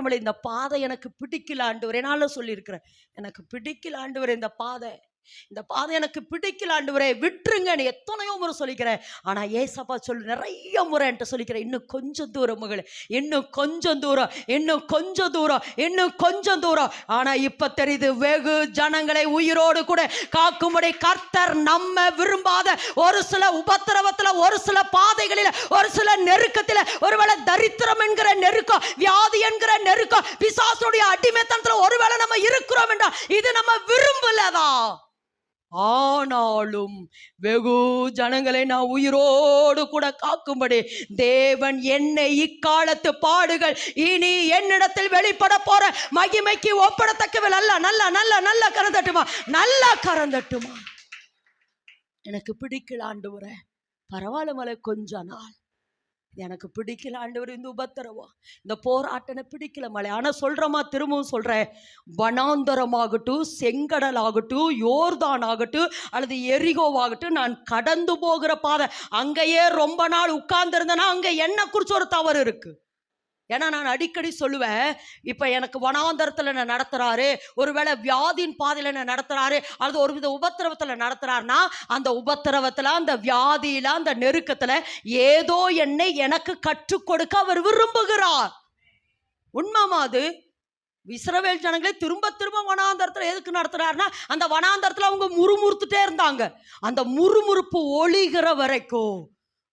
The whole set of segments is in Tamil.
மாத்திரமல்ல, இந்த பாதை எனக்கு பிடிக்கல ஆண்டவரே. என்னால சொல்லியிருக்கிறேன், எனக்கு பிடிக்கல ஆண்டவரே, இந்த பாதை எனக்கு பிடிக்கல ஆண்டவரே, விட்டுருங்க எத்தனையோ முறை சொல்லிக்கிறேன். ஆனா ஏசப்பா நிறைய முறை என்கிட்ட சொல்லிக்கிறேன், இன்னும் கொஞ்சம் தூரம் மகளே, இன்னும் கொஞ்சம் தூரம், இன்னும் கொஞ்சம் தூரம், இன்னும் கொஞ்சம் தூரம். ஆனா இப்ப தெரியுது, வெகு ஜனங்களை உயிரோடு கூட காக்கும்படி கர்த்தர் நம்ம விரும்பாத ஒரு சில உபத்திரவத்துல, ஒரு சில பாதைகளில, ஒரு சில நெருக்கத்துல, ஒருவேளை தரித்திரம் என்கிற நெருக்கம், வியாதி என்கிற நெருக்கம், பிசாசுடைய அடிமைத்தனத்துல ஒருவேளை நம்ம இருக்கிறோம் என்றால் இது நம்ம விரும்பலதா. ஆனாலும் வெகு ஜனங்களை நான் உயிரோடு கூட காக்கும்படி தேவன் என்னை இக்காலத்து பாடுகள் இனி என்னிடத்தில் வெளிப்பட போற மகிமைக்கு ஒப்படத்தக்கவில். நல்ல நல்ல நல்ல நல்ல கரந்தட்டுமா, நல்லா கரந்தட்டுமா. எனக்கு பிடிக்கல ஆண்டவரே, பரவாயில்ல மலை, கொஞ்ச நாள் எனக்கு பிடிக்கல ஆண்டவர், இந்த உபத்திரவம், இந்த போராட்டம் பிடிக்கல மலை. ஆனா சொல்றமா, திரும்பவும் சொல்றேன், வனாந்தரமாகட்டும், செங்கடல் ஆகட்டும், யோர்தான் ஆகட்டும், அல்லது எரிகோவாகட்டும், நான் கடந்து போகிற பாதை, அங்கேயே ரொம்ப நாள் உட்கார்ந்து இருந்தேன்னா அங்க என்ன குறிச்சு ஒரு தவறு இருக்கு. ஏன்னா நான் அடிக்கடி சொல்லுவேன், இப்ப எனக்கு வனாந்தரத்துல என்ன நடத்துறாரு, ஒருவேளை வியாதியின் பாதையில என்ன நடத்துறாரு, அல்லது ஒரு வித உபத்திரவத்துல நடத்துறாருன்னா, அந்த உபத்திரவத்துல, அந்த வியாதியில, அந்த நெருக்கத்துல ஏதோ என்னை எனக்கு கற்றுக் கொடுக்க அவர் விரும்புகிறார். உண்மைமா அது? இஸ்ரவேல் ஜனங்களே திரும்ப திரும்ப வனாந்தரத்துல எதுக்கு நடத்துறாருன்னா, அந்த வனாந்தரத்துல அவங்க முறுமுறுத்துட்டே இருந்தாங்க. அந்த முறுமுறுப்பு ஒளிகிற வரைக்கும்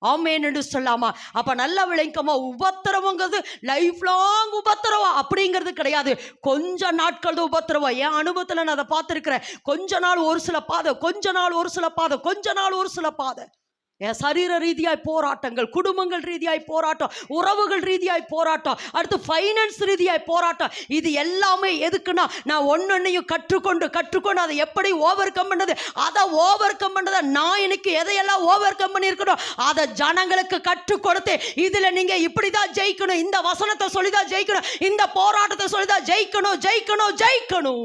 ஆமேன் என்று சொல்லாமா. அப்ப நல்ல விளங்கமா, உபத்திரவங்கிறது லைஃப் லாங் உபத்திரவம் அப்படிங்கிறது கிடையாது. கொஞ்ச நாட்கள் உபத்திரவம். என் அனுபவத்துல நான் அதை பார்த்திருக்கிறேன். கொஞ்ச நாள் ஒரு சில பாதை, கொஞ்ச நாள் ஒரு சில பாதை, கொஞ்ச நாள் ஒரு சில பாதை. என் சரீர ரீதியாய் போராட்டங்கள், குடும்பங்கள் ரீதியாய் போராட்டம், உறவுகள் ரீதியாய் போராட்டம், அடுத்து ஃபைனான்ஸ் ரீதியாய் போராட்டம். இது எல்லாமே எதுக்குன்னா, நான் ஒன்னொன்னையும் கற்றுக்கொண்டு அதை எப்படி ஓவர் கம் பண்ணது, அதை ஓவர் கம் பண்ணதை நான் இன்னைக்கு எதையெல்லாம் ஓவர் கம் பண்ணியிருக்கணும் அதை ஜனங்களுக்கு கற்றுக் கொடுத்து, இதுல நீங்க இப்படிதான் ஜெயிக்கணும், இந்த வசனத்தை சொல்லிதான் ஜெயிக்கணும், இந்த போராட்டத்தை சொல்லிதான் ஜெயிக்கணும்.